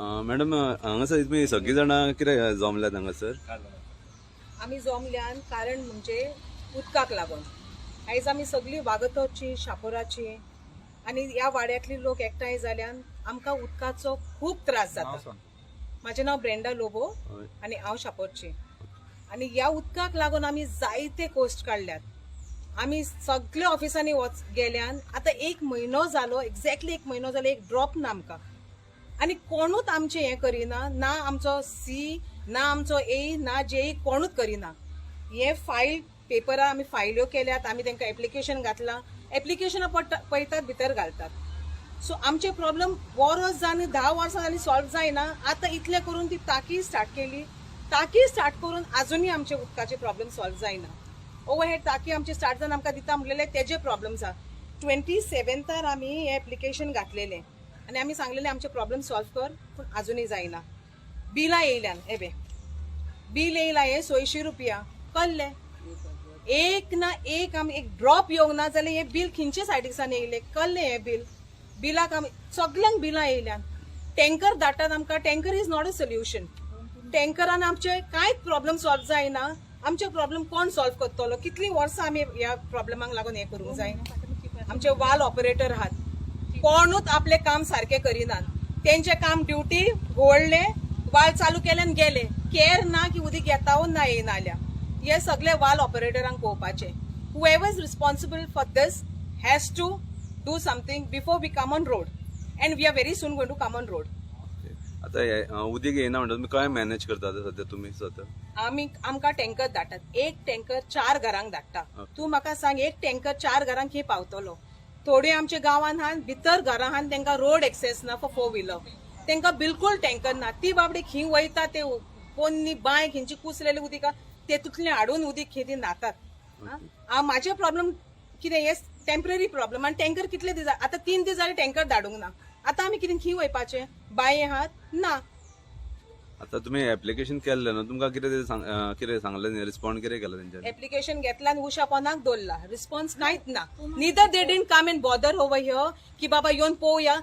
Madam हांगासर तुमी सगळीं जाणां कितें जमल्यात हांगासर? आमी जमल्यान कारण म्हणजे उदकाक लागून आयज आमी सगळीं वागतोची शापोराची आनी ह्या वाड्यांतली लोक एकठांय जाल्यान आमकां उदकाचो खूब त्रास जाता. म्हाजें नांव ब्रेंडा लोबो आनी हांव शापोरची. आनी ह्या उदकाक लागून आमी जायते कोस्ट काडल्यात. आमी सगळ्या ऑफिसांनी गेल्यान आतां 1 म्हयनो जालो, एक्झॅक्टली 1 म्हयनो जालो, एक ड्रॉप ना आमकां. आनी कोणूच आमचें हें करिना, ना आमचो सी ना आमचो ए ना जे कोणूच करिना. हे फायल पेपरां आमी फायल्यो केल्यात, आमी तांकां एप्लिकेशन घातलां, एप्लिकेशनां पळयतात भितर घालतात. सो आमचे प्रॉब्लेम वर्स जावन 10 वर्सां जालीं सॉल्व जायना. आतां इतलें करून ती टाकी स्टार्ट केली, टाकी स्टार्ट करून आजुनूय आमचे उदकाचे प्रॉब्लेम सॉल्व जायना. ओवरहेड टाकी आमची स्टार्ट जावन आमकां दिता म्हणलेले तेजे प्रॉब्लेम आसा. 27 आमी हें एप्लिकेशन घातलेलें आनी आमी सांगलेलें आमचे प्रॉब्लेम सॉल्व कर, पूण आजुनूय जायना. बिलां येयल्यान एबे बील येयला हे 600 रुपया कल्ले. एक ना एक आमी एक ड्रॉप येवंक ना जाल्यार हे बील खंयचे सायडीकसान येयले कल्ले. हे बिलाक आमी सगळ्यांक बिलां येयल्यान. टँकर धाडटात आमकां, tanker is not a solution. टँकरान आमचे कांयच प्रॉब्लेम सॉल्व जायना. आमचे प्रॉब्लेम कोण सॉल्व करतलो? कितलीं वर्सां आमी ह्या प्रॉब्लेमाक लागून हें करूंक जाय? आमचे वाल ऑपरेटर आहात, कोणूच आपले काम सारखे करिनात. तेंचे काम ड्युटी घोळले, वाल चालू केल्यान गेले, केअर ना की उदीक येता वो ना येयना जाल्यार. हे सगळे वाल ऑपरेटरांक पळोवपाचे. Whoever is responsible for this has to do something before we come on road, and we are very soon going to come on road. आता उदीक येयना म्हणटा तुमी काय मॅनेज करतात सध्या तुमी स्वता? आमकां टँकर धाडटात. एक टँकर 4 घरांक धाडटा. तूं म्हाका सांग, एक टँकर 4 घरांक खंय पावतलो? थोडे आमच्या गांवांत आहात, भितर घरां आहात, तांकां रोड एक्सेस ना फॉर 4 व्हिलर. तांकां बिलकुल टँकर ना. ती बाबडी खंय वयता ते पोन्नी बांय खंयची कुसलेली उदीक तेतूंतले हाडून उदीक खंय न्हातात. म्हाजे प्रॉब्लेम कितें, हे टेम्पररी प्रॉब्लेम. आनी टँकर कितले दीस आतां 3 दीस जाले टँकर धाडूंक ना. आतां आमी कितें खंय वयपाचें? बांय आहात ना. आता तुम्ही एप्लिकेशन केल्लें न्हू, तुमकां कितें सांगलें, रिस्पॉन्ड कितें केला तेंच्यांनी? एप्लिकेशन घेतला आनी उशा पोंदाक दवरला. रिस्पॉन्स नाहीत ना. Neither they didn't come and bother over here की बाबा येवन पळोवया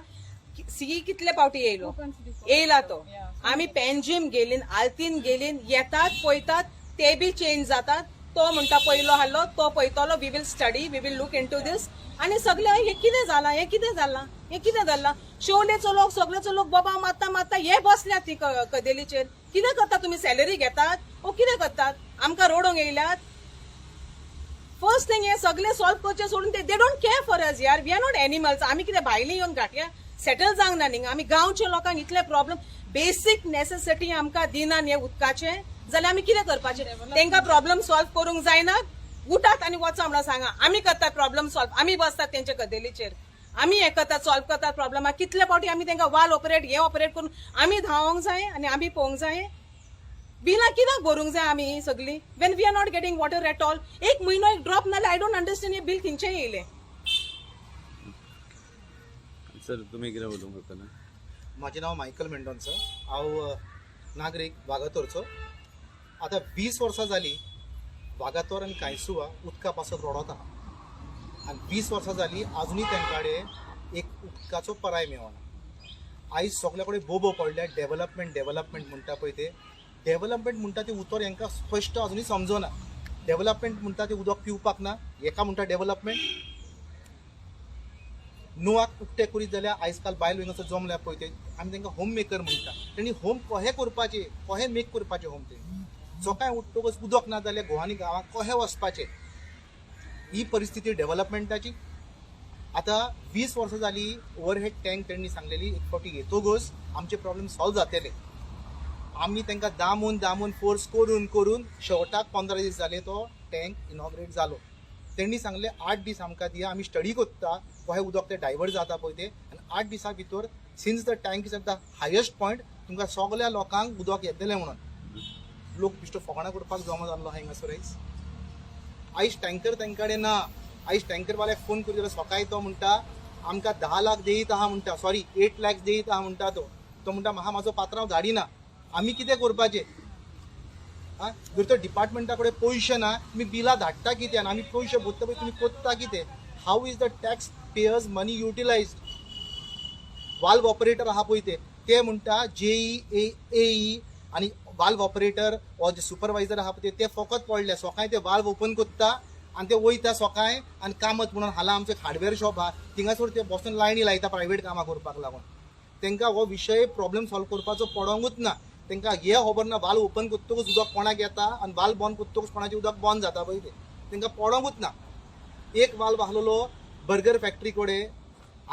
सी कितले पावटी येयला तो. आमी पेंजीम गेलीन, आल्तीन गेलीन, येतात पळयतात, ते बी चेंज जातात. तो म्हणटा पयलो हाडलो, तो पळयतलो, we will study, we will look into this. आनी सगळे हे कितें जाला, हे कितें जाला, हे कितें जाल्ला? शेवलेचो लोक, सगळेचो लोक बाबा मारता हे बसल्यात ती कदेलीचेर. कितें करतात तुमी? सॅलरी घेतात ओ कितें करतात? आमकां रोडोंक येयल्यात. फर्स्ट थिंग हे सगळे सॉल्व करचे सोडून they don't care for us यार. We are not animals. आमी कितें भायली येवन घाटल्या सेटल जावंक ना न्ही. आमी गांवच्या लोकांक इतले प्रॉब्लेम, बेसिक नेसेसिटी आमकां दिनात हे उदकाचे, जाल्यार आमी कितें करपाचें? तांकां प्रॉब्लेम सॉल्व करूंक जायना. उठात आनी वचा म्हणून सांगा. आमी करतात प्रॉब्लेम सॉल्व, आमी बसतात तेंचे कदेलीचेर, आमी हे करतात सॉल्व करतात प्रॉब्लेमाक. कितले फावटी आमी तांकां वाल ऑपरेट हे ऑपरेट करून आमी धांवोंक जाय आनी आमी पळोवंक जाय. बिलां कित्याक भरूंक जाय आमी सगळीं? When we are not getting water at all. 1 म्हयनो एक ड्रॉप नाल्यार आय डोंट अंडरस्टँड हे बील खंयचे येयले. सर तुमी कितें उलोवंक सोदताले? माझे नाव मायकल मेंडोन्सा. हांव नागरीक वागातोरचो. आतां 20 वर्सां जालीं वागातोर आनी कांयसुवा उदका पासत रडत आहा. आनी 20 वर्सां जालीं आजुनूय तेंकाडे एक उदकाचो पर्याय मेळना. आयज सगळे कडेन बोबो पडल्या डेव्हलपमेंट म्हणटा पळय ते डेव्हलपमेंट म्हणटा ते उतर हांकां स्पश्ट आजुनूय समजना. डेव्हलपमेंट म्हणटा ते उदक पिवपाक ना, हेका म्हणटा डेव्हलपमेंट. नुवाक उकते करीत जाल्यार आयज काल बायल विंगाचो जमल्या पळय ते आमी तांकां होम मेकर म्हणटा. तेणी होम कशें करपाचें, कशें मेक करपाचें होम ते. सकाळीं उठतकच उदक ना जाल्यार घोवांनी गांवांत कशें वचपाचें? ही परिस्थिती डेव्हलपमेंटाची. आतां 20 वर्सां जालीं ओवरहेड टँक तेणी सांगलेली एक फावटी येतोगच आमचे प्रॉब्लेम सॉल्व जातले. आमी तांकां दामून फोर्स करून शेवटाक 15 दीस जाले तो टँक इनॉग्रेट जालो. तेणी सांगले 8 दीस आमकां दिया, आमी स्टडी करता कशें उदक ते डायवर्ट जाता पळय ते. आनी 8 दिसां भितर since the tank is at the highest point तुमकां सगळ्या लोकांक उदक येतलें म्हणून. लोक बिश्तो फकाणां करपाक जमा जाल्लो हांगासर आयज टँकर तेंकाडे ना. आयज टँकरवाल्याक फोन करीत जाल्यार सकाळीं तो म्हणटा आमकां 10 लाख देयीत आहा म्हणटा, सॉरी 8 लाख देयीत आहा म्हणटा तो म्हणटा म्हाजो पात्रांव धाडिना. आमी कितें करपाचें? जर तर डिपार्टमेंटा कडेन पयशे ना, तुमी बिलां धाडटा कितें? आमी पयशे भरता पळय तुमी कोत्ता कितें? How is the tax payers money utilized? Valve operator आहा पळय ते ते म्हणटा जेई एई आणि वाल्व ऑपरेटर वा जे सुपरवायझर आहा पळय ते फकत पडले सकाळी ते वाल्व ओपन करता आणि ते वयता सकाळी आणि कामत म्हणून हाला आमचे हार्डवेअर शॉप आहा थिंगासोर ते बसून लायनी लायता प्रायव्हेट कामां करपाक लागून तांकां हो विशय प्रॉब्लेम सॉल्व करपाचो पडोंगूच ना तांकां हे खबर ना वाल्व ओपन करतकच उदक कोणाक येता आणि वाल्व बंद करतकच कोणाचें उदक बंद जाता पळय ते तांकां पडोंगूच ना एक वाल्व आसलेलो बर्गर फॅक्टरी कडेन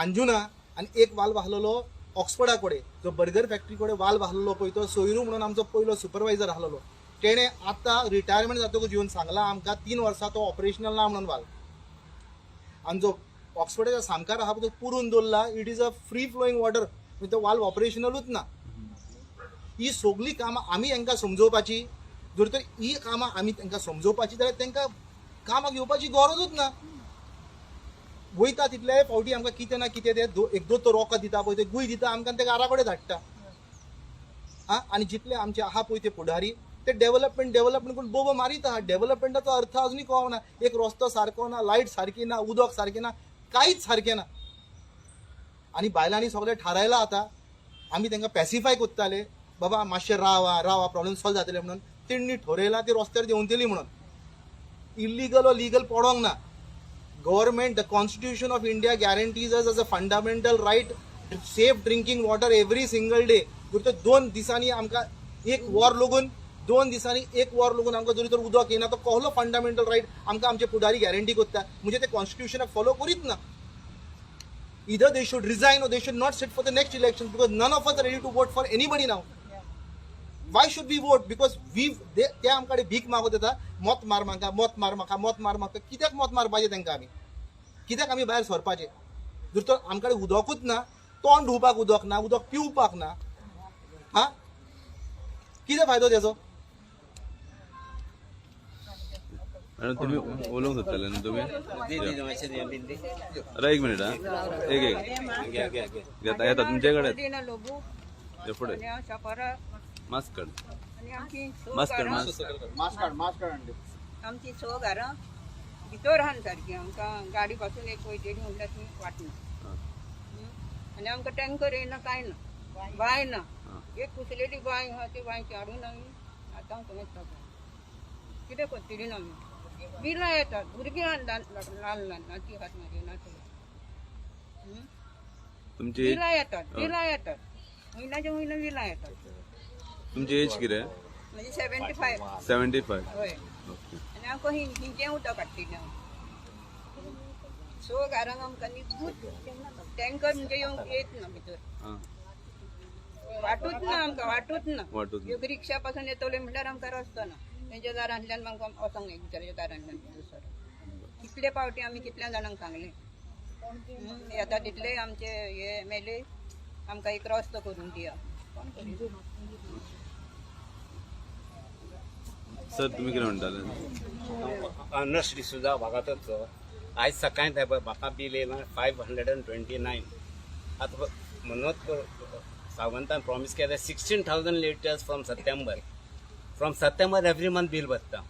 अंजुना आणि एक वाल्व आसलेलो ऑक्सफर्डा कडेन जो बर्गर फॅक्टरी कडेन वाल्व आसलेलो पळय तो सोयरू म्हणून आमचो पयलो सुपरवायझर आसलेलो तेणे आतां रिटायरमेंट जातकच येवन सांगला आमकां 3 वर्सां तो ऑपरेशनल ना म्हणून वाल्व आणि जो ऑक्सफर्डाच्या सामकार आहा तो पुरून दवरला it is a free flowing water म्हणजे तो वाल्व ऑपरेशनलूच ना ही सगळी कामां आमी तांकां समजोवपाची जर तर ही कामां आमी तांकां समजोवपाची जाल्यार तांकां कामाक येवपाची गरजूच ना वयता तितले फावटी आमकां कितें ना कितें ते एक दोन तो रोको दिता पळय ते गुय दिता आमकां ते घरा कडेन धाडटा आनी जितले आमचे आहा पळय ते फुडारी ते डेव्हलपमेंट करून बोबो मारीत आहा डेव्हलपमेंटाचो अर्थ अजुनूय कळना एक रस्तो सारको ना लायट सारकी ना उदक सारकें ना कांयच सारकें ना आनी बायलांनी सगळें थारायलां आतां आमी तांकां पॅसिफाय करताले बाबा मातशें रावा प्रॉब्लेम सॉल्व जातले म्हणून तेणी ठरयलां ते रस्त्यार देंवतली म्हणून इल्लीगल वा लीगल पडोंक ना government the constitution of India guarantees us as a fundamental right safe drinking water every single day जर तर 2 दिसांनी आमकां एक वॉर लागून 2 दिसांनी एक वॉर लागून आमकां जरी तर उदक येना तो कसलो फंडामेंटल रायट आमकां आमचे फुडारी गॅरंटी करता म्हणजे ते कॉन्स्टिट्यूशनाक फॉलो करीत ना either they should resign or they should not sit for the next election because none of us are ready to vote for anybody now. Why should we vote? Because ते आमकडे भीक मागत येता मत मार म्हाका कित्याक मत मारपाचें तांकां आमी कित्याक आमी भायर सरपाचें जर तर आमकडे उदकूच ना तोंड धुवपाक उदक ना उदक पिवपाक ना कितें फायदो तेजो मॅडम तुम्ही उलोवंक सोदताले न्हू तुम्ही अरे एक मिनिट एक येता तुमचे कडेन फुडें मास्क काड आमची स घरां भितर आहान सारकी आमकां गाडी पासून एक वयतली म्हणल्यार ती वाटना आनी आमकां टँकर येना कांय ना बांय ना एक कुसलेली बांय आहा ती बांय हाडून आमी आतां येता कितें करतली ना आमी बिलां येतात भुरगीं ल्हान नाती आहात म्हाजे नातू तुमची बिलां येतात म्हयन्याच्या म्हयनो बिलां येतात तुमची एज कितें म्हणजे 75 75 हय आनी आमकां हिंचें उदक काडटलीं हांव सो घरांक आमकां न्ही टँकर म्हणजे येवंक येत ना भितर वाटूच ना आमकां वाटूच ना एक रिक्षा पासून येतले म्हणल्यार आमकां रस्तो ना तेंच्या दारांतल्यान आमकां वचोंक जाय भितरच्या दारांतल्यान दुसरो कितले पावटी आमी कितल्या जाणांक सांगलें येता तितले आमचे हे मेले आमकां एक रस्तो करून दिया सर तुम्ही कितें म्हणटाले अनस डिसुजा भागातच आयज सकाळी ते पळय म्हाका बील येयला 529 आतां म्हणूच सावंतान प्रॉमीस केलें 16,000 litres from September every month bill बसता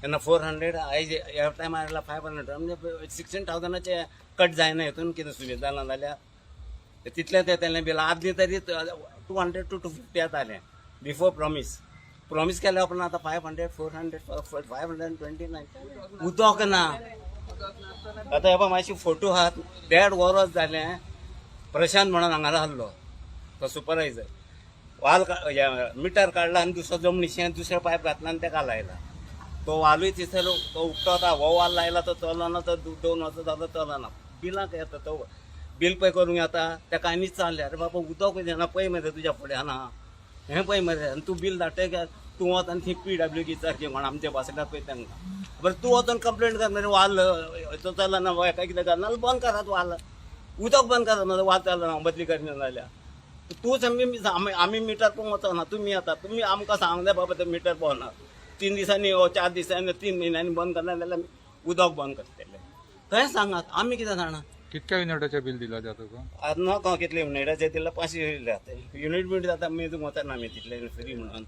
तेन्ना 400 आयज ह्या टायमार आयला 500 म्हणजे 16,000चे कट जायना हितून कितें सुविधा जालां जाल्यार तितलें येतलें बील आदली तरी 200 to 250 येतालें बिफोर प्रॉमीस केल्या उपरांत आतां 500 400 529 उदक ना आतां हे पळय मातशी फोटो आहात 1.5 वर्स जालें प्रशांत म्हणून हांगार आसलो तो सुपरवायझर वाल मिटर काडला आनी दुसरो जमनीशें दुसरे पायप घातला आनी तेका लायला तो वालूय तिसरो तो उक्तो हो वाल लायला तो चलो ना तो 2 वर्सां जालो चलो ना बिलाक येता तो बील पे करूंक येता तेका आनी चालले अरे बाबा उदक देना पळय मरे तुज्या फुड्यान ना हें पळय मरे आनी तूं बील धाडटय तूं वच आनी थंय PWD सारकें म्हण आमचे बसल्यात पळय तांकां बरें तूं वचून कंप्लेंट कर मरे वाल तो चलो ना हेका कितें कर नाल्यार बंद करात वाल उदक बंद करात मरे वाल चलो ना बदली करना जाल्यार तूंच आमी मिटर पळोवंक वचना तुमी येता तुमी आमकां सांगूंक जाय बाबा ते मिटर पळोवना 3 दिसांनी 4 दिसांनी 3 म्हयन्यांनी बंद करना जाल्यार उदक बंद करतले थंय सांगात आमी कितें जाणा कितक्या युनिटाचें बिल दिला तुका आतां नॉक हांव कितले युनिटाचें दिला 500 दिल्यात युनिट बीट जाता मेजूंक वचना आमी तितले फ्री म्हणून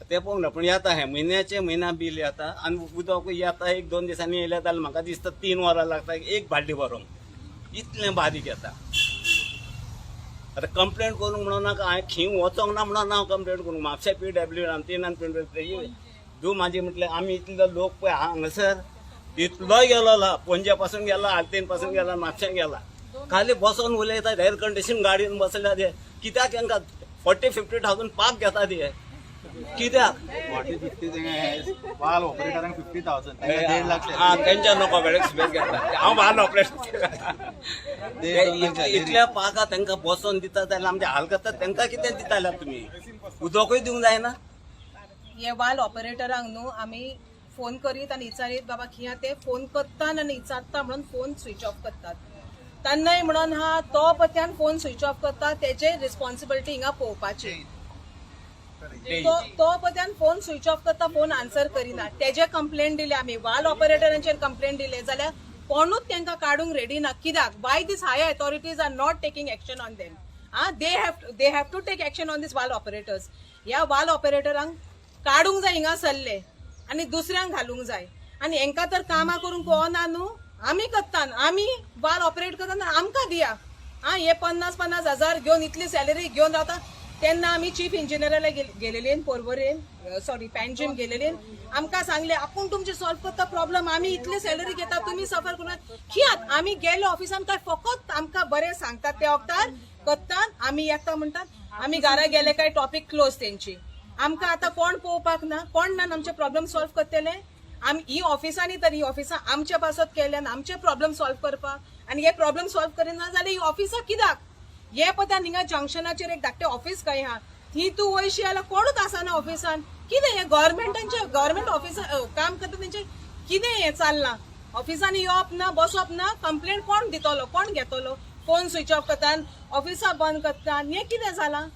ते पळोवंक ना पूण येता हें म्हयन्या बील येता आनी उदक येता 1-2 दिसांनी येयलें जाल्यार म्हाका दिसता 3 वरां लागता एक बाल्टी भरोंक इतलें बारीक येता आतां कंप्लेंट करूंक म्हणून नाका हांवें खींव वचोंक ना म्हणून हांव कंप्लेंट करूंक म्हापशा PWD तीन तूं म्हाजी म्हटलें आमी इतले लोक पळय हांगासर इतलोय गेलो पणजे पासून गेला आल्तीन पासून गेला म्हापशां गेला खाली बसून उलयतात एअर कंडिशन गाडीन बसल्या ते कित्याक तांकां 40-50,000 पाक घेता ते कित्याक वाल ऑपरेटरांक 50,000 तांकां 1.5 लाख त्यांच्या नको वेळेक स्पेस घेता हांव बाल ऑपरेशन इतल्या पाका तांकां बसोन दिता जाल्यार आमचे हाल करतात तांकां कितें दिताले तुमी उदकूय दिवंक जायना हे वाल ऑपरेटरांक न्हू आमी फोन करीत आनी विचारीत बाबा खिया ते फोन करतात आनी विचारता म्हणून फोन स्विच ऑफ करतात तांनाय म्हणून हा तो पत्यान फोन स्विच ऑफ करता तेजे रिस्पॉन्सिबिलिटी हिंगा पळोवपाची तो पत्यान फोन स्विच ऑफ करता फोन आन्सर करिना तेजे कंप्लेंट दिले आमी वाल ऑपरेटरांचेर कंप्लेंट दिले जाल्यार कोणूच तांकां काडूंक रेडी ना कित्याक by these higher authorities are not taking action on them they have to take action on these valve operators ह्या वाल ऑपरेटरांक काडूंक जाय हिंगा सरले आनी दुसऱ्यांक घालूंक जाय आनी हेंका तर कामां करूंक पळोवना न्हू आमी करता आमी वाल ऑपरेट करतना आमकां दिया हे 50,000 हजार घेवन इतली सॅलरी घेवन रावता तेन्ना आमी चीफ इंजिनियराला गेलेलीन पोरवोरेन सॉरी पॅन्जीम गेलेलीन आमकां सांगले आपूण तुमचे सॉल्व करता प्रॉब्लेम आमी इतली सॅलरी घेता तुमी सफर करून कियात आमी गेले ऑफिसान काय फकत आमकां बरें सांगतात ते वखदार करतात आमी येता म्हणटात आमी घरा गेले काय टॉपिक क्लोज तेंची आमकां आतां कोण पळोवपाक ना कोण ना आमचे प्रॉब्लेम सॉल्व करतले आमी ही ऑफिसांनी तर ही ऑफिसां आमच्या पासत केल्यान आमचे प्रॉब्लेम सॉल्व करपाक आनी हे प्रॉब्लेम सॉल्व करिना जाल्यार ही ऑफिसां कित्याक हे पत्यान हिंगा जंक्शनाचेर एक धाकटें ऑफिस काय हा थी तूं वयशी जाल्यार कोणूच आसना ऑफिसान कितें हे गव्हर्मेंट ऑफिस काम करता तेंचे कितें हें चल्लां ऑफिसांनी येवप ना बसप ना कंप्लेंट कोण दितलो कोण घेतलो फोन स्विच ऑफ करतात ऑफिसां बंद करतात हें कितें जालां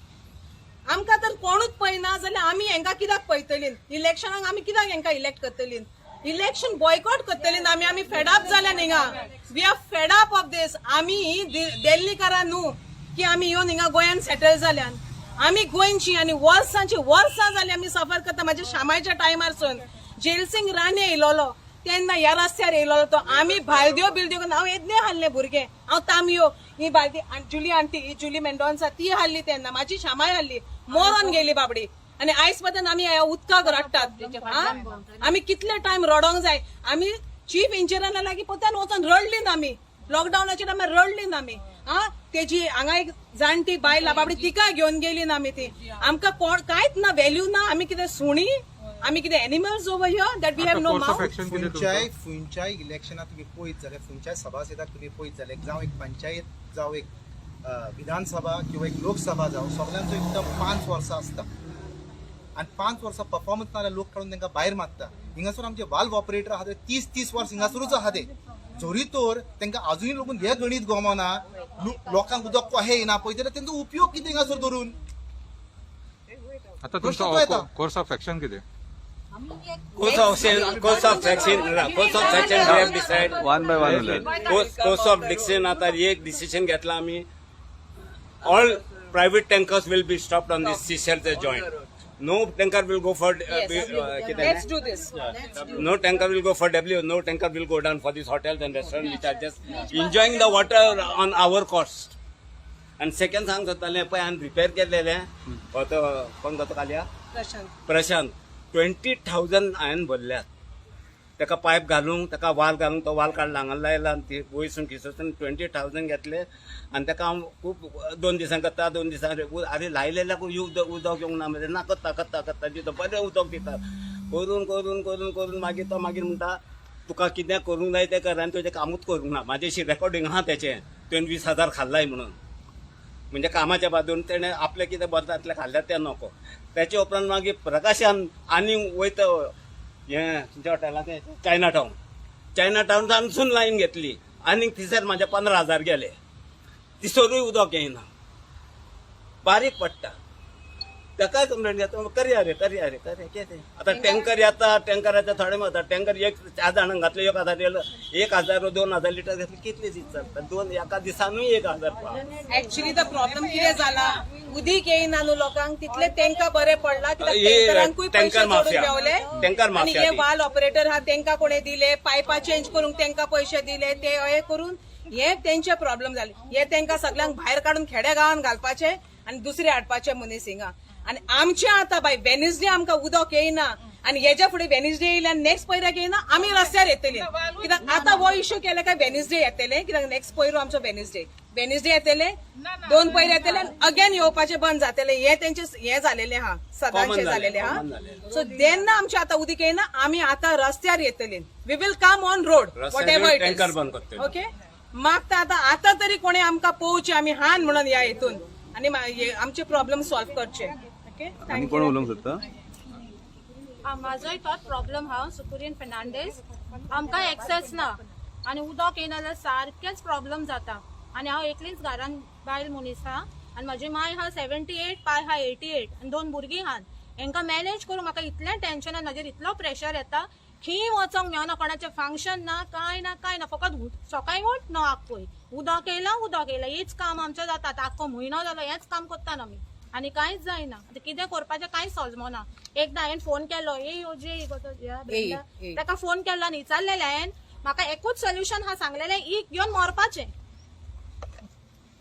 आमकां तर कोणूच पळयना जाल्यार आमी हेंकां कित्याक पळयतली इलेक्शनाक आमी कित्याक हेंकां इलेक्ट करतली इलेक्शन बॉयकॉट करतली आमी फेडअप जाल्यान हिंगा we R fed up of these आमी दिल्लीकारां न्हू की आमी येवन हिंगा गोंयान सेटल जाल्यान आमी गोंयची आनी वर्सां जाली आमी सफर करता म्हाज्या शामाच्या टायमारसून जेलसिंग राणे येयलोलो तेन्ना ह्या रस्त्यार येयलोलो तो आमी भालद्यो बिलद्यो करून हांव येदले हाडले भुरगे हांव तांबयो ही बालदी जुली आंटी ही जुली मेंडोन्सा ती हाडली तेन्ना म्हाजी शामाय हाडली मोरोन गेली बाबडी आनी आयज पर्यंत आमी उदकाक रडटात आमी कितले टायम रडोंक जाय आमी चीफ इंजिनियरा लागीं पोत्यान वचून रडलीन आमी लॉकडावनाचेर आमी रडलीन आमी तेजी हांगा एक जाणटी बायल बाबडी तिका घेवन गेली ना आमी ती आमकां कोण कांयच ना व्हॅल्यू ना आमी कितें सुणी आमी कितें animals over here that we have no mouth खंयच्याय इलेक्शनात तुम्ही पळयत जाल्यार खंयच्याय सभासदाक तुम्ही पळयत जाल्यार जावं एक पंचायत जावं एक विधानसभा किंवा एक लोकसभा जावं सगळ्यांचो एकदम 5 वर्सां आसता आनी 5 वर्सां परफॉर्मन्स ना जाल्यार लोक काडून तांकां भायर मारता हिंगासर आमचे वाल्व ऑपरेटर आहा ते 30 वर्स हिंगासरूच आहा ते जोरी तर तांकां अजुनूय लोकून हे गणीत गमना लोकांक उदक कशें येना पळय जाल्यार तेंचो उपयोग कितें हिंगासर धरून आता तुमचो कोर्स ऑफ एक्शन कितें Course of section we have decided. One by one उलय. Course of diction आता एक डिसिजन घेतला आम्ही. All private tankers will be stopped on this Seychelles joint. No tanker will go for. let's do this No tanker will go for W. No tanker will go down for these hotels and restaurants which are just enjoying the water on our cost. And second सांग जाताले पळय हांवें repair केलेले कोण जाता काल्या प्रशांत 20,000 हांवें भरल्यात ताका pipe घालूंक ताका वाल घालूंक तो वाल काडला हांगा लायला आनी ती वयसून खिसून 20,000 घेतले आनी ताका हांव खूब 2 दिसां करता 2 दिसां आरे लायलेल्याक उदक येवंक ना म्हणजे ना करता दिता बरें उदक दिता करून मागीर तो मागीर म्हणटा तुका कितें करूंक जाय तें कर आनी तुजें कामूच करूंक ना म्हाजेशी रेकॉर्डिंग आहा तेचें तुवें 20,000 खाल्लाय म्हणून म्हणजे कामाच्या बाजून तेणें आपलें कितें बरतातलें खाल्ल्यार तें नको त्याच्या उपरांत मागीर प्रकाशान आनी वयता हें तुमच्या हॉटेलांत चायना टावनसून लायन घेतली आनी थिसर म्हाजे 15,000 गेले तिसरूय उदक येयना बारीक पडटा ताका कंप्लेंट घेता करया रे कितें आतां टँकर येता टँकराचे थोडे म्हणटा टँकर एक 4 जाणांक घातले 1000 दिलं 1000 2000 लिटर घेतले कितले दीस चलता दोन एका दिसानूय 1000 पाव ऍक्च्युली तो प्रॉब्लेम कितें जाला उदीक येयना न्हू लोकांक तितले तांकां बरें पडला कित्याक हे टँकरांकूय टँकर पयशे जोडून माफिया. मेवले टँकर आनी माफिया हे ती. वाल ऑपरेटर आहा तांकां कोणे दिले पायपा चेंज करूंक तांकां पयशे दिले ते हे करून हे तेंचे प्रॉब्लेम जाले हे तांकां सगळ्यांक भायर काडून खेड्या गांवांत घालपाचे आनी दुसरे हाडपाचे मनीस हिंगा आनी आमचे आतां बाय वेनिसडे आमकां उदक येयना आनी हेच्या फुडें वेनिसडे येयल्यार नेक्स्ट पयऱ्याक येयना आमी रस्त्यार येतले कित्याक आतां हो इश्यू केले काय वेनिसडे येतले कित्याक नेक्स्ट पयरो आमचो वेनिसडे येतले 2 पयर येतले अगेन येवपाचे बंद जातले हे तेंचे हे झालेले हा सदांचे झालेले हा सो जेन्ना आमचे आतां उदीक येयना आमी आतां रस्त्यार येतले we will come on road whatever it tanker is बंद करतले. ओके मागता आतां तरी कोणी आमकां पोवचे आमी हान म्हणून या हेतून आनी आमचे प्रॉब्लेम सॉल्व करचे ओके आणि कोण उलोवंक सोदता माझोय तोच प्रॉब्लेम हा सुकुरीन फेर्नांडीस आमकां एक्सेस ना आनी उदक येना जाल्यार सारकेच प्रॉब्लेम जाता आनी हांव एकलीच घरान बायल मनीस हा आनी म्हाजी माय हा 78 पाय हा 88 आनी 2 भुरगीं हान हेंकां मॅनेज करूंक म्हाका इतलें टेन्शन आनी म्हाजेर इतलो प्रेशर येता खंय वचोंक मेळना कोणाचें फंक्शन ना काय ना फकत सकाळीं उठ नो आखूय उदक येयलां हेच काम आमचें जाता आख्खो म्हयनो जालो हेच काम करता आमी आनी कांयच जायना आतां कितें करपाचें कांयच समजना एकदां हांवें फोन केलो ताका फोन केलो आनी विचारलेलें हांवें म्हाका एकूच सोल्युशन हा सांगलेलें एक घेवन मरपाचें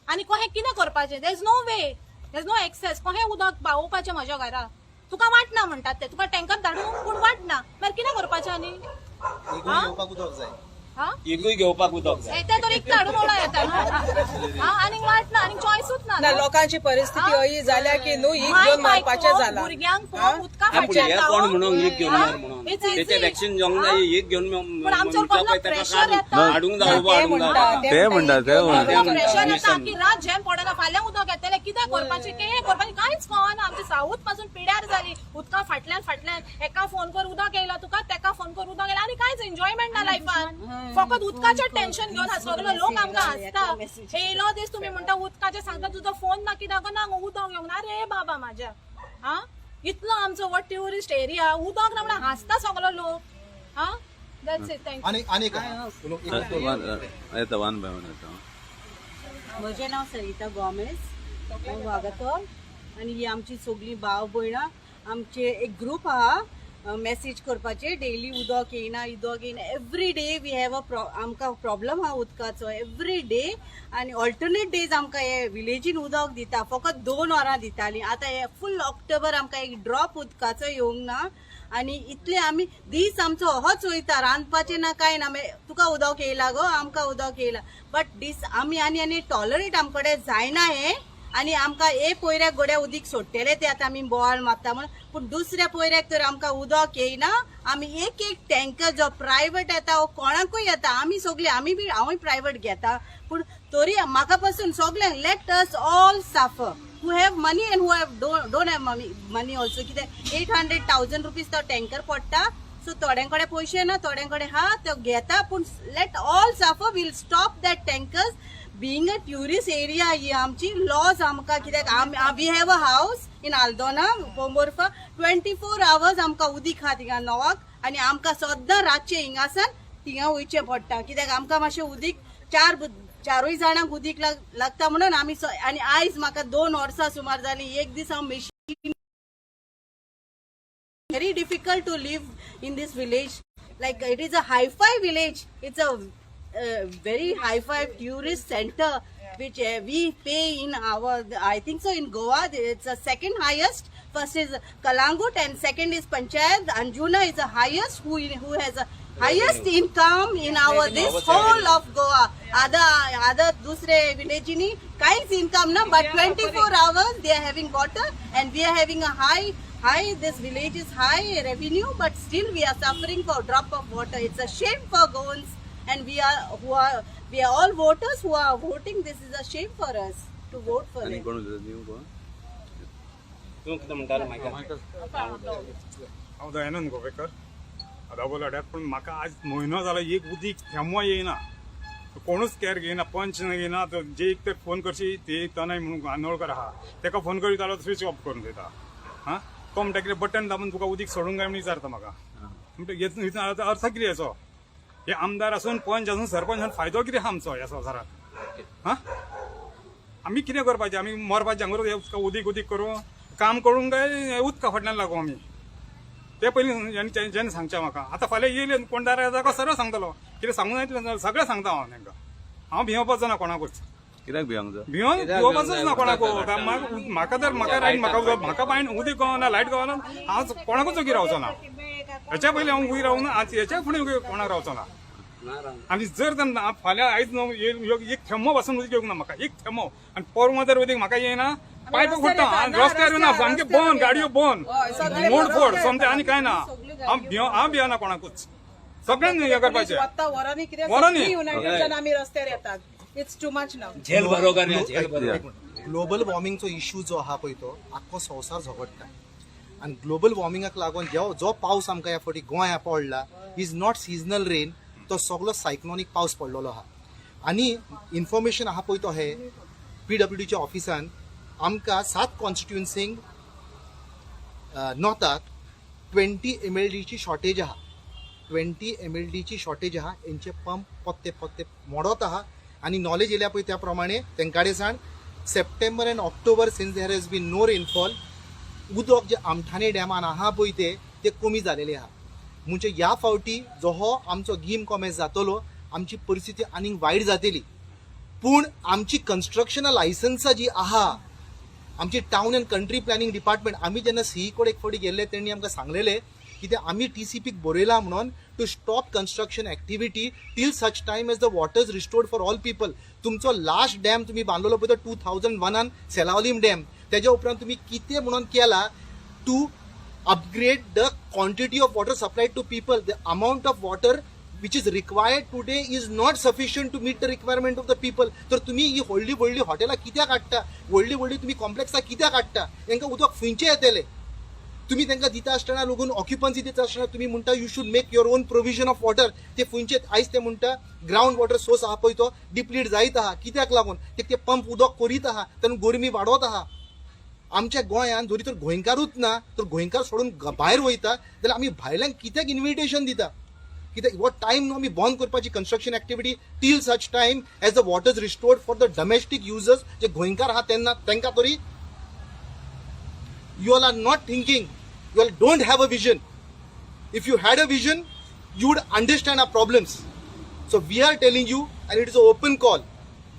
आनी कशें कितें करपाचें there is no way there is no access कशें उदक बावोवपाचें म्हज्या घरा तुका वाटना म्हणटात ते तुका टँकर धाडूं पूण वाटना मागीर कितें करपाचें आनी घेवपाक उदक जाय हा एकूय घेवपाक उदक जाय येते तर एक धाडून उडो येता न्हू आनी वाटना आनी चॉयसूच ना ना लोकांची परिस्थिती अशी जाल्या की न्हू ही घेवन मारपाचें जाला भुरग्यांक पळोवन उदका आपूण हे कोण म्हणून एक घेवन हा? मार म्हणून It's easy. त्याचे वॅक्सिन जावंक जाय एक घेवन पण आमचो म्हटलं कसलो पळय pressure ताका येता. हाडूंक जाय उबो हाडूंक जाय ते म्हणटात प्रेशर येता की रात झेम पडना फाल्यां उदक येतलें कितें करपाचें कांयच कळना आमची साऊथ पासून पिड्यार जाली उदका फाटल्यान एका फोन कर उदक येयला तुका तेका फोन कर उदक येयला आनी कांयच एन्जॉयमेंट ना लायफान फकत उदकाचें टेन्शन घेवन सगळो लोक आमकां हसता येयलो दीस तुमी म्हणटा उदकाचें सांगता तुजो फोन ना कित्याक ना उदक घेवंक ना रे बाबा म्हाज्या हा इतलो आमचो वो ट्युरिस्ट एरिया उदक ना म्हणून हसता सगळो लोक हा दॅट्स इट थँक्यू आणि काय येता वन बाय वन येता म्हजें नांव सरिता गोमेज हांव वागातोर आनी ही आमची सगळीं भाव भयणां आमचे एक ग्रूप आहा मॅसेज करपाचे डेली उदक येयना एवरी डे वी हॅव आमकां प्रॉब्लम आहा उदकाचो एवरी डे आनी ऑल्टरनेट डेज आमकां हे विलेजीन उदक दिता फकत 2 वरां दितालीं आतां हे फूल ऑक्टोबर आमकां एक ड्रॉप उदकाचो येवंक ना आनी इतले आमी दीस आमचो होच वयता रांदपाचें ना कांय ना तुका उदक येयला गो आमकां उदक येयला बट दीस आमी टॉलरेट आमचे कडेन जायना हें आनी आमकां एक पयऱ्याक गोड्या उदीक सोडटले ते आतां आमी बोवाळ मारता म्हणून पूण दुसऱ्या पयऱ्याक तर आमकां उदक येयना आमी एक टँकर जो प्रायवेट येता वो कोणाकूय येता आमी सगळीं हांवूय प्रायवेट घेता पूण तरी म्हाका पासून सगळ्यांक लेट अस ऑल सफर who have money and who have don't have money also कित्याक 800,000 रुपीज तो टँकर पडटा सो थोड्यां कडेन पयशे ना थोड्यां कडेन हा तो घेता पूण let all suffer will stop that tankers being a tourist area ही आमची लॉस आमकां कित्याक we have a house in Aldona Pomburpa 24 hours आमकां उदीक हा थिंगा णवाक आनी आमकां सद्दां रातचें हिंगासान थिंगा वयचें पडटा कित्याक आमकां मातशें उदीक चारूय जाणांक उदीक लागता म्हणून आमी आनी आयज म्हाका 2 वर्सां सुमार जालीं एक दीस हांव machine very difficult to live in this village like it is a hi-fi village it's a very hi-fi tourist center which we pay in our I think so in Goa it's the second highest first is Kalangut and second is Panchayat Anjuna is the highest who has a highest income in our this whole of Goa other dusre village ni kains income na but 24 hours they are having water and we are having a high this village is high revenue but still we are suffering for a drop of water it's a shame for Goans and we are all voters who are voting this is a shame for us to vote for आणि it कोण उलयता new कोण तूं कितें म्हणटालो मागीर हांव Dayanand Govekar double वाड्यार पूण म्हाका आज म्हयनो जाला एक उदीक थेंबो येयना कोणूच कॅर घेयना पंच घेयना जे एक तर फोन करची ते तनाय म्हणून नळकर आहा ताका फोन करीत जाल्यार स्विच ऑफ करून दिता हा तो म्हणटा कितें बटन दाबून तुका उदीक सोडूंक काय म्हण विचारता म्हाका म्हणटा हितून अर्थ कितें हेचो हे आमदार असून पंच असून सरपंच फायदो कितें आमचो ह्या संवसारात हा आमी कितें करपाचें आमी मरपाचें हांगर उदीक उदीक करूं काम करूंक काय उदका फाटल्यान लागू आमी ते पयलीं जेन्ना सांगचें म्हाका आतां फाल्यां येयले कोण दारा येता सरळ सांगतलो कितें सांगूं जाय सगळें सांगता हांव तांकां हांव भिवपाचो ना कोणाकूच कित्याक भिवंक जाय भिवपाचोच ना कोणाको म्हाका तर म्हाका बायन उदीक गावना लायट गावना हांव कोणाकूच उगी रावचो ना हेच्या पयलीं हांव उगी रावूं ना हेच्या फुडें कोणाक रावचो ना आनी जर फाल्यां आयज एक थेंबो पासून उदीक येवंक ना म्हाका एक थेंबो आनी परवां जर उदीक म्हाका येयना पायप फुट्टा रस्त्यार येना सामके बंद गाडयो बंद मोडफोड समते आनी काय ना हांव भियना कोणाकूच सगळ्यांनी हे करपाचें वरांनी कितें वरांनी. युनायटेड आमी रस्त्यार येतात it's too much now global वॉर्मिंगचो इश्यू जो आहा पळय तो आख्खो संवसार झगडटा आनी ग्लोबल वॉर्मिंगाक लागून जो पावस आमकां ह्या फावटी गोंया पडला इज नॉट सिजनल रेन तो सगळो सायक्लोनीक पावस पडलेलो आहा आनी इन्फॉर्मेशन आहा पळय तो हे PWDच्या ऑफिसान आमकां 7 कॉन्स्टिट्युएन्सींक नॉर्थाक 20 MLD ची शॉर्टेज आहा 20 MLD ची शॉर्टेज आहा हेंचे पंप पत्ते मोडत आहा आनी नॉलेज येयल्या पळय त्या प्रमाणे तेंकाडे साण September end October since there has been no rainfall उदक जे आमठाणे डॅमान आहा पळय ते कमी जालेले आहा म्हणजे ह्या फावटी जो हो आमचो गीम कॉमेस जातलो आमची परिस्थिती आनीक वायट जातली पूण आमची कन्स्ट्रक्शनल लायसन्सां जी आहा आमची town and country planning department आमी जेन्ना सीई कडेन एक फावटी गेल्ले तेणी आमकां सांगलेले कितें आमी TCPक बरयला म्हणून to stop construction activity till such time as the water is restored for all people तुमचो लास्ट डॅम तुम्ही बांदलेलो पळय तो 2001 सेलावलीम डॅम तेज्या उपरांत तुम्ही कितें म्हणून केला to upgrade the quantity of water supplied to people. The amount of water which is required today is not sufficient to meet the requirement of the people. तर तुम्ही ही व्हडली हॉटेलां कित्याक हाडटा व्हडली तुम्ही कॉम्प्लेक्सां कित्याक हाडटा तांकां उदक खंयचें येतलें तुम्ही तांकां दिता आसतना लोगून ऑक्युपन्सी दिता आसतना तुम्ही म्हणटा you should make your on provision of water ते खंयचे आयज ते म्हणटा ग्रावंड वॉटर सोर्स आहा पळय तो डिप्लीट जायत आहा कित्याक लागून ते पंप उदक करीत आहा तेन्ना गरमी वाडत आहा आमच्या गोंयांत जरी तर गोंयकारूच ना तर गोंयकार सोडून भायर वयता जाल्यार आमी भायल्यांक कित्याक इन्विटेशन दिता कित्याक हो टायम न्हू आमी बंद करपाची construction activity till such time as the water is restored for the domestic users जे गोंयकार आहा तेन्ना तांकां तरी you all are not thinking you all don't have a vision if you had a vision you would understand our problems so we are telling you and it is a open call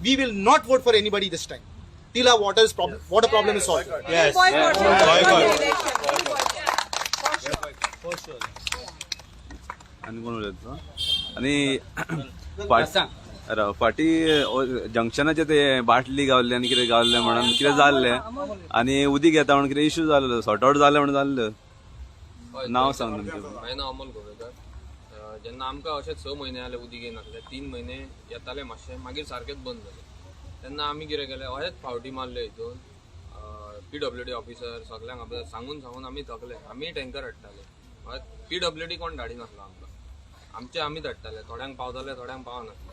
we will not vote for anybody this time till our water problem is solved. Yes. आणि कोण उलयता आणि फाटी जंक्शनाचे ते बाटली गावल्ले आनी कितें गावल्ले म्हणून कितें जाल्लें आनी उदीक येता म्हणून कितें इश्यू जाल्लो सॉर्ट आउट जालें म्हणून जाल्लें नांव सांग तुमचें हांवें नांव अमोल गोवेकर जेन्ना आमकां अशें 6 म्हयने जाले उदीक येनासलें 3 म्हयने येताले मातशें मागीर सारकेंच बंद जालें तेन्ना आमी कितें केलें अशेंच फावटी मारले हितून PWD ऑफिसर सगल्यांक सांगून आमी थकले आमी टँकर हाडटाले PWD कोण धाडिनासलो आमकां आमचे आमीच हाडटाले थोड्यांक पावताले थोड्यांक पावनासले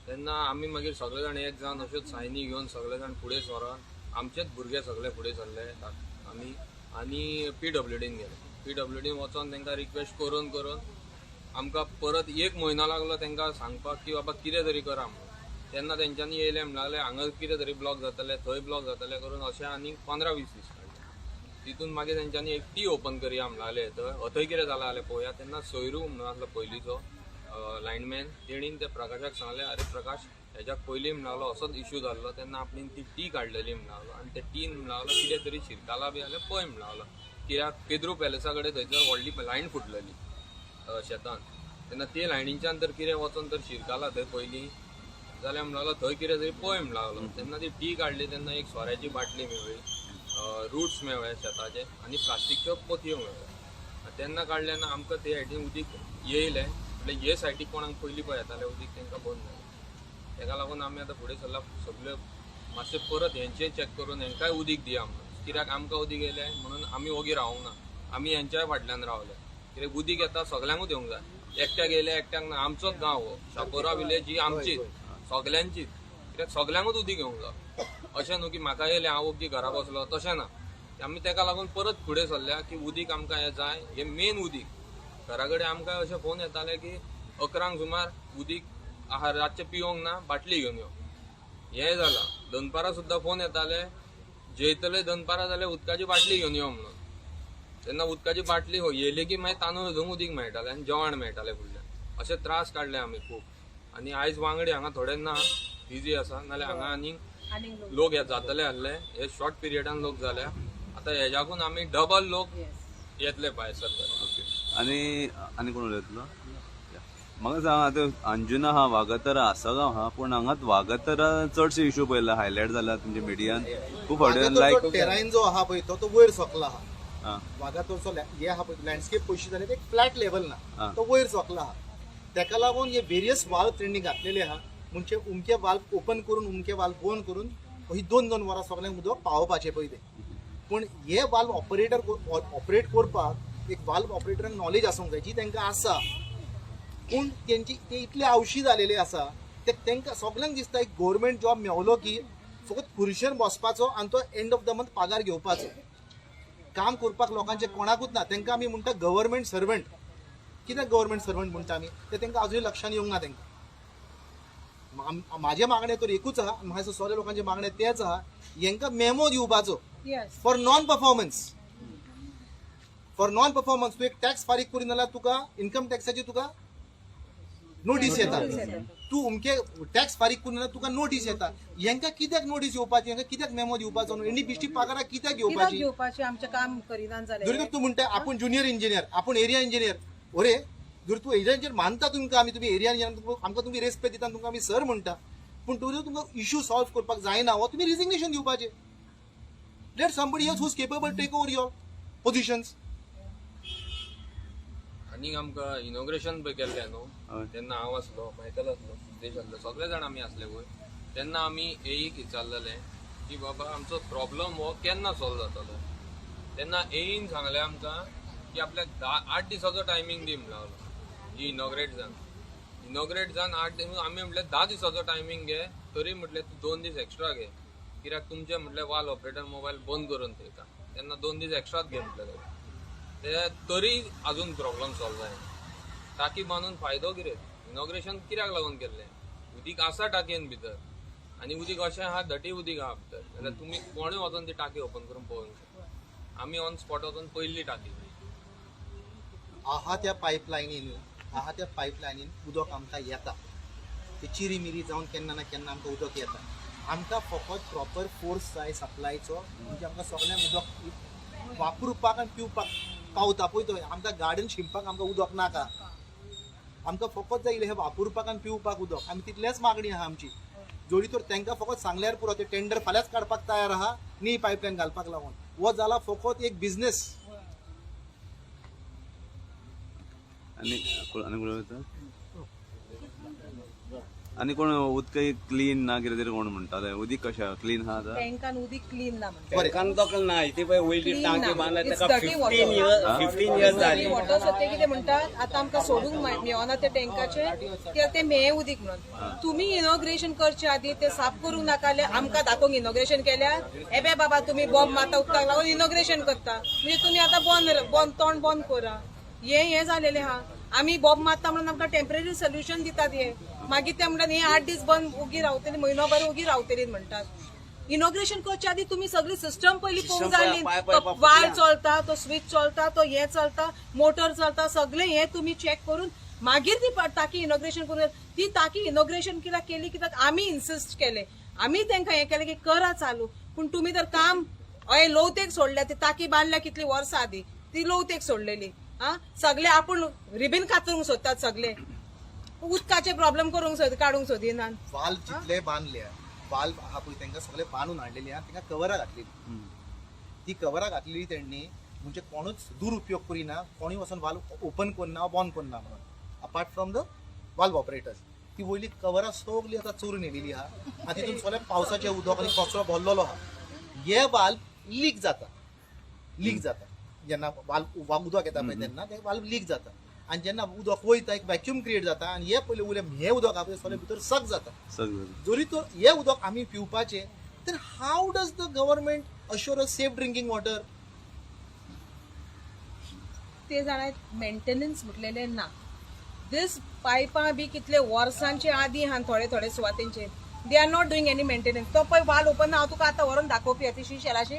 तेन्ना आमी मागीर सगळे जाण एक जावन अश्योच सायनी घेवन सगळे जाण फुडें सरोन आमचेच भुरगे सगळे फुडें सरले आमी आनी PWDन गेले PWDन वचोन तांकां रिक्वेस्ट करून आमकां परत 1 म्हयनो लागलो तांकां सांगपाक की बाबा कितें तरी करा म्हणून तेन्ना तेंच्यांनी येयले म्हणलें हांगा कितें तरी ब्लॉक जातले थंय ब्लॉक जातले करून अशें आनी 15-20 दीस काडले तितून मागीर तेंच्यांनी एक टी ओपन करया म्हणलें थंय कितें जालां जाल्यार पळोवया तेन्ना सोयरू म्हणून आसलो पयलींचो लायनमॅन तेणीन ते प्रकाशाक सांगलें अरे प्रकाश हेज्याक पयलीं म्हणलो असोच इश्यू जाल्लो तेन्ना आपणीन ती टी काडलेली म्हणलो आनी ते टीन म्हणलो कितें तरी शिरकाला बी जाल्यार पळय म्हणलो कित्याक पेद्रू पॅलेसा कडेन थंयसर व्हडली लायन फुटलेली शेतान तेन्ना ते लायनीच्यान तर कितें वचोन तर शिरकाला थंय पयलीं जाल्यार म्हणलो थंय कितें तरी पळय म्हणलो तेन्ना ती टी काडली तेन्ना एक सोऱ्याची बाटली मेळ्ळी रूट्स मेळ्ळे शेताचे आनी प्लास्टीकच्यो पोतयो मेळ्ळ्यो तेन्ना काडले ना आमकां ते सायडीन उदीक येयलें म्हणल्यार हे सायडीक कोणाक पयलीं पळय येतालें उदीक तांकां बंद जालें ताका लागून आमी आतां फुडें सरला सगळे मातशें परत हेंचें चॅक करून हेंकाय उदीक दिया म्हणून कित्याक आमकां उदीक येयलें म्हणून आमी ओगी रावूंक ना आमी हेंच्याय फाटल्यान रावले कित्याक उदीक येता सगल्यांकूच येवंक जाय एकट्याक येयलें एकट्याक ना आमचोच गांव हो शापोरा विलेज ही आमचीच सगल्यांचीच कित्याक सगल्यांकूच उदीक येवंक जाय अशें न्हू की म्हाका येयलें हांव ओगी घरा बसलो तशें ना आमी तेका लागून परत फुडें सरल्या की उदीक आमकां हें जाय, हें मेन उदीक. घरा कडेन आमकां अशे फोन येताले की 11 सुमार उदीक आहार रातचें पिवंक ना, बाटली घेवन यो. हें जालां. दनपारां सुद्दां फोन येताले, जेयतले दनपारां जाल्यार उदकाची बाटली घेवन यो म्हणून. तेन्ना उदकाची बाटली येयली की मागीर तांदूळ धुवंक उदीक मेळटालें आनी जेवण मेळटालें फुडल्यान. अशे त्रास काडले आमी खूब. आनी आयज वांगडी हांगा थोडे ना, बिजी आसा, नाल्यार हांगा आनीक लोक हे जातले आहले. हे शॉर्ट पिरियडान लोक जाल्या. आतां हेज्याकून आमी डबल लोक येतले भायर सरतात. आनी कोण उलयतलो? म्हाका सांग, आतां अंजुना आहा, वागातोरा, आसगांव आहा, पूण हांगात वागातोरा चडशे इश्यू पळयला, हायलायट जाला तुमच्या मिडियान. खूप फावटी लायक टेरायन जो आहा पळय तो वयर सकला आहा. आं. वागातोरचो हे आहा पळय लँडस्केप पयशे जाले ते फ्लॅट लेवल ना, आं. तो वयर सकला आहा. तेका लागून हे वेरियस वाल्व तेणी घातलेले आहा. म्हणजे उमके वाल्व ओपन करून उमके वाल्व बंद करून ही 2-2 वरां सगळ्यांक उदक पावोवपाचें पळय. पूण हे वाल्व ऑपरेट करपाक एक वाल्व ऑपरेटरांक नॉलेज आसूंक जाय, जी तांकां आसा. पूण तेंची ते इतले आवशी जालेले आसा ते तांकां सगळ्यांक दिसता एक गव्हर्मेंट जॉब मेवलो की फकत खुर्शेर बसपाचो आनी तो एंड ऑफ द मंथ पगार घेवपाचो. काम करपाक लोकांचे कोणाकूच ना. तांकां आमी म्हणटा गव्हर्मेंट सर्वंट. कित्याक गव्हर्मेंट सर्वंट म्हणटा आमी ते तांकां अजूनय लक्षांत येवंक ना. तांकां म्हाजे मागणे तर एकूच आहा, म्हाजे सगळे लोकांचे मागणे तेच आहा, हांकां मेमो दिवपाचो for non performance. For non performance तूं एक टॅक्स फारीक करीन जाल्यार तुका इन्कम टॅक्साची तुका नोटीस येता. तूं उमके टॅक्स फारीक करून जाल्यार तुका नोटीस येता. हांकां कित्याक नोटीस येवपाची, हांकां कित्याक मेमो दिवपाचो न्हू? एनी बिश्टी पगाराक कित्याक घेवपाची? आमचें काम करिनात जर जाल्यार तूं म्हणटा आपूण ज्युनियर इंजिनियर, आपूण एरिया इंजिनियर, अरे जर तूं एरिया इंजिनियर मानता तुमकां आमी तुमी एरिया इंजिनियर आमकां तुमी रेस्पेक्ट दिता, तुमकां आमी सर म्हणटा, पूण जर तुमकां इश्यू सॉल्व करपाक जायना हो तुमी रिजिग्नेशन दिवपाचें. Let somebody else who is capable take over your positions. आनीक आमकां इनॉग्रेशन पळय केल्लें न्हू, तेन्ना हांव आसलो, मायकल आसलो, सिद्धेश आसलो, सगळे जाण आमी आसले वयर. तेन्ना आमी एईक विचारलेलें की बाबा आमचो प्रॉब्लम हो केन्ना सॉल्व जातलो. तेन्ना एईन सांगलें आमकां की आपल्याक 8 दिसाचो टायमींग दी म्हणून लागलो. ही इनॉग्रेट जावन 8 दीस. आमी म्हटलें 10 दिसाचो टायमींग घे, तरी म्हटलें तूं 2 दीस एक्स्ट्रा घे, कित्याक तुमचे म्हटलें वाल ऑपरेटर मोबायल बंद करून थेयता. तेन्ना 2 दीस एक्स्ट्राच घे म्हटलें. ते तरी आजून प्रॉब्लम सॉल्व जायना. टाकी बांदून फायदो कितें? इनॉग्रेशन कित्याक लागून केल्लें? उदीक आसा टाकयेन भितर आनी उदीक अशें आहा, धटी उदीक आहा भितर, जाल्यार तुमी कोणूय वचून ती टाकी ओपन करून पळोवंक शकता. आमी ऑन स्पॉट वचून पयली टाकी आहा त्या पायपलायनीन उदक आमकां येता. ते चिरी मिरी जावन केन्ना ना केन्ना आमकां उदक येता. आमकां फकत प्रॉपर फोर्स जाय सप्लायचो, म्हणजे आमकां सगळें उदक वापरपाक आनी पिवपाक पावता पळय. तो आमकां गार्डन शिंपपाक आमकां उदक नाका. आमकां फकत जाय हे वापरपाक आनी पिवपाक उदक. आमी तितलेंच मागणी आहा आमची. जोडी तर तांकां फकत सांगल्यार पुरो. ते टेंडर फाल्यांच काडपाक तयार आहा न्ही पायपलायन घालपाक लागून. हो जाला फकत एक बिझनेस. आनी कोण उदक क्लीन ना कितें तरी कोण म्हणटाले. उदीक कशें क्लीन आहा आतां? टँकान उदीक क्लीन ना म्हणटा. ना ती पळय वयली टांकी बांदल्या It's ताका dirty 15 इयर्स जाली. वॉटर ते कितें म्हणटात आतां आमकां सोडूंक मेळना ते टँकाचे ते मेये उदीक म्हणून. तुमी इनॉग्रेशन करचे आदी ते साफ करूंक नाका जाल्यार आमकां दाखोवंक इनॉग्रेशन केल्यार एबे बाबा तुमी बॉम्ब मारता उदकाक लागून इनॉग्रेशन करता. म्हणजे तुमी आतां बंद तोंड बंद करा. हे जालेलें आहा. आमी बॉम्ब मारता म्हणून आमकां टेम्पररी सोल्युशन दितात. हे मागीर ते म्हणटात हे 8 दीस बंद उगी रावतली, म्हयनोभर उगी रावतली म्हणटात. इनॉग्रेशन करच्या आधी तुम्ही सगळी सिस्टम पहिली पळोवंक जायली. तो वायर चलता, तो स्विच चलता, तो हे चलता, मोटर चलता, सगळे हे तुम्ही चेक करून मागीर ती टाकी इनॉग्रेशन करून. ती टाकी इनॉग्रेशन कित्याक केली? कित्याक आमी इन्सिस्ट केले, आमी तांकां हे केलें की करा चालू. पूण तुम्ही तर काम हय लवतेक सोडल्या. ती टाकी बांदल्या कितली वर्सां आधी ती लवतेक सोडलेली. सगळे आपूण रिबीन कातरूंक सोदतात. सगळे उदकाचे प्रॉब्लेम करूंक काडूंक सोदिनात. वाल्व जितले बांदल्या, वाल्व आहा पळय तांकां सगळे बांदून हाडलेली आहा. तांकां कवरां घातलेली. ती कवरां घातलेली त्यांनी म्हणजे कोणूच दुरुपयोग करिना. कोणूय वचून वाल्व ओपन करना बंद करना म्हणून, apart from the valve operators. ती वयली कवरां सगळी आतां चोरून येयलेली आहा. आनी तितून सगळें पावसाचें उदक आनी कचरो भरलेलो आहा. हे वाल्व लीक जाता. जेन्ना वाल्व उदक येता पळय तेन्ना ते वाल्व लीक जाता. आनी जेन्ना उदक वयता एक व्हॅक्यूम क्रिएट जाता आनी हे पयलीं उलय हे उदक आहा सगळें भितर सक जाता. जरी तर हे उदक आमी पिवपाचें तर how does the government assure a safe drinking water? ते जाणां मेंटेनन्स म्हटलेले ना. दिस पायपां बी कितले वर्सांचे आदी आहा थोडे थोडे सुवातेंचेर. They are not doing any maintenance. तो पळय वाल ओपन ना, हांव तुका आतां व्हरून दाखोवपी अतिशय शेलाशी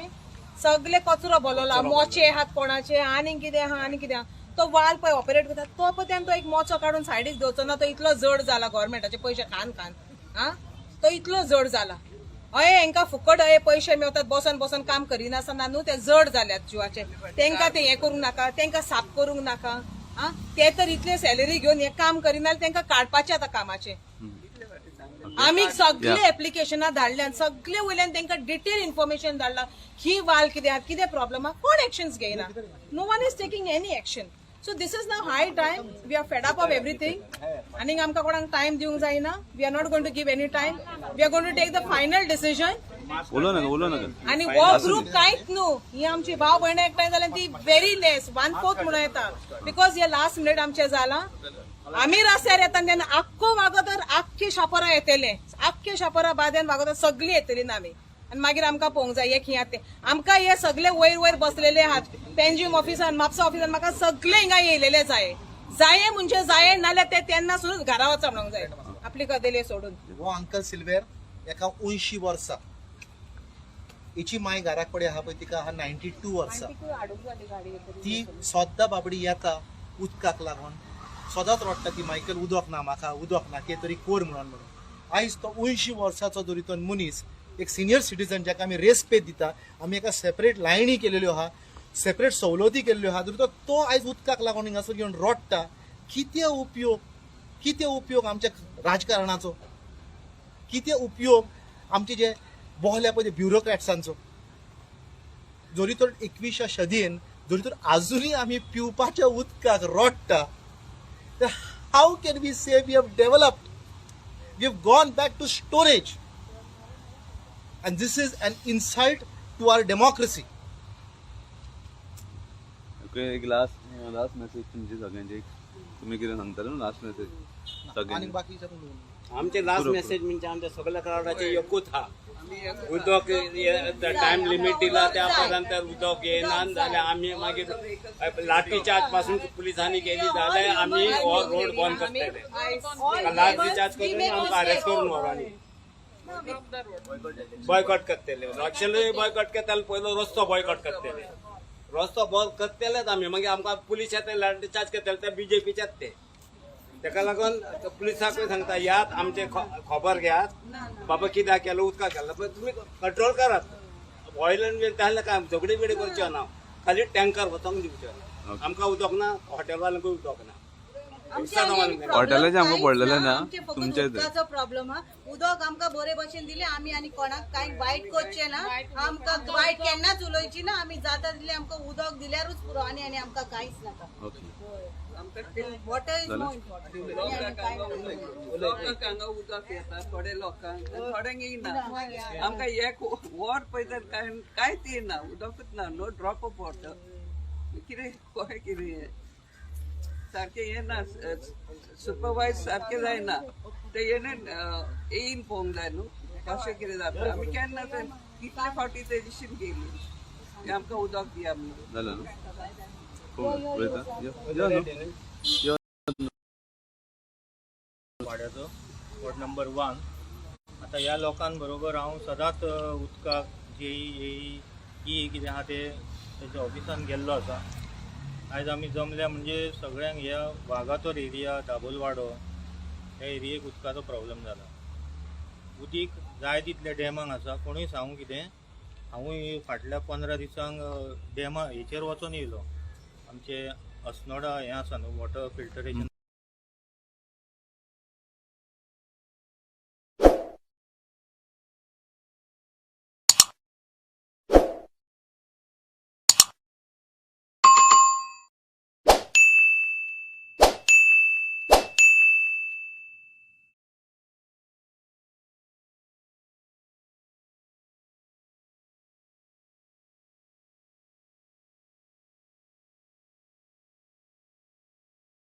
सगळे कचरो भरलेलो, मोचे आहात कोणाचे, आनी कितें आहा आनी कितें आहा. तो वाल पळय ऑपरेट करता तो पळय तो एक मोचो काडून सायडीक दवरचो ना. तो इतलो जड जाला गव्हर्मेंटाचे पयशे खान हा तो इतलो जड जाला. हय हांकां फुकट हय पयशे मेळटात, बसून बसून काम करिनासतना न्हू ते जड जाल्यात जिवाचे. तांकां ते हें करूंक नाका, तांकां साफ करूंक नाका. ते तर इतले सॅलरी घेवन हें काम करिना तांकां काडपाचें आतां कामाचे. आमी सगळे एप्लिकेशनां धाडल्यान सगळे वयल्यान तांकां डिटेल इन्फॉर्मेशन धाडला. ही वाल कितें आहा, कितें प्रॉब्लम आहा, कोण एक्शन्स घेयना. No one is taking any action. So this is now high time. We are fed up of everything. आणि आमकां कोणाक टाइम दिवंक जायना. We are not going to give any time. We are going to take the final decision. उलो नका आणि वो group कांयच न्हू. ही आमची भाव भयण एकठांय जाल्यार ती व्हेरी लेस 1/4 म्हणून येता. बिकॉज हे लास्ट मिनिट आमचें जालां. आमी रस्त्यार येता तेन्ना आख्खो वागोतर आख्खे शापोरा येतले. आख्खे शापोरा बादेन वागोतर सगळीं येतली ना आमी. आणि मागीर आमकां पळोवंक जाय एक हिंगा ते आमकां हे सगळे वयर वयर बसलेले आहात. पेन्जिम ऑफिसान म्हापसा ऑफिसान म्हाका सगळे हिंगा येयलेले जाये म्हणजे जाये नाल्यार ते तेन्ना सुद्दां घरा वचा म्हणूंक जाय आपली कदेले सोडून. हो अंकल सिल्वेर एका 80 वर्सां. हिची माय घराक पडे आहा पळय तिका आहा 92 वर्सां. ती सोद्दां बाबडी येता उदकाक लागून सदांच रडटा ती मायकल उदक ना म्हाका उदक ना कितें तरी कोर म्हणून. आयज तो 80 वर्साचो जरी तो मनीस एक सिनियर सिटीजन जाका आमी रेस्पेद दिता, आमी एका सेपरेट लायनी केलेल्यो आहा, सेपरेट सवलती केल्ल्यो आहा, जरी तो आयज उदकाक लागून हिंगासर घेवन रडटा. कितें उपयोग आमच्या राजकारणाचो, कितें उपयोग आमचे जे बोहल्या पळय ब्युरोक्रेट्सांचो. जरी तर 21व्या सदीन जरी तर आजुनूय आमी पिवपाच्या उदकाक रडटा. How can we say we have developed, we have gone back to storage. And this is an insult to our democracy. Okay एक लास्ट मेसेज तुमची सगळ्यांची तुम्ही कितें सांगताले लास्ट मेसेज आणि सगळ्यांनी बाकीच्या आमचे लास्ट मेसेज म्हणजे आमच्या सगळ्या क्राउडाचे एकूच हा उदक टाइम लिमिट दिला त्या पर्यंत उदक येना जाल्यार आम्ही मागीर लाठी चार्ज पासून पुलिसांनी केली जाल्यार आम्ही हो रोड बंद करतले. लाठी चार्ज करून आमकां अरेस्ट करून व्हरनी बॉयकॉट करतले. इलेक्शनूय बॉयकॉट करतले, पयलो रस्तो बॉयकॉट करतले. रस्तो बंद करतलेच आमी मागीर आमकां पुलीस येता लाठी चार्ज करतले ते बीजेपीचेच ते. ताका लागून पुलिसांकूय सांगता यात आमचे खबर घेयात बाबा कित्याक केलं उदकाक केलं पण तुम्ही कंट्रोल करात. व्हायलंट बी जाल्यार काय झगडी बिडी करच्यो ना, खाली टँकर वचोंक दिवच्यो. आमकां उदक ना, हॉटेलवाल्यांकूय उदक ना. हॉटेलाचे आमकां पडलेले ना तुमचे उदकाचो प्रॉब्लेम हा. उदक आमकां बरे भशेन दिले आमी आनी कोणाक कांय वायट करचें ना. आमकां वायट केन्नाच उलोवची ना. आमी जाता तितलें आमकां उदक दिल्यारूच पुरो आनी आमकां कांयच नाका. Water is more important. लोकांक हांगा उदक येता थोडे लोकांक थोड्यांक येयना. आमकां एक वर पळयता कांयच येयना, उदकूच ना. No drop of water. कितें कशें कितें सारकें येना, सुपरवायज सारकें जायना. ते येयन पळोवंक जाय न्हू कशें कितें जाता. आमी केन्ना कितले फावटी ते डिसिजन घेयली आमकां उदक दिया म्हणून. जालें न्हू वाड्याचो वॉर्ड नंबर 1. आता ह्या लोकांबरोबर हांव सदांच उदकाक जेई कितें आहा ते तेच्या ऑफिसान गेल्लो आसा. आयज आमी जमल्या म्हणजे सगळ्यांक ह्या वागातोर एरिया दाबोलवाडो ह्या एरियेक उदकाचो प्रॉब्लेम जाला. उदीक जाय तितले डॅमाक आसा. कोणूय सांगू कितें हांवूय फाटल्या 15 दिसांक डॅमा हेचेर वचून येयलो. आमचे अस्नोडा हें आसा न्हू वॉटर फिल्टरेशन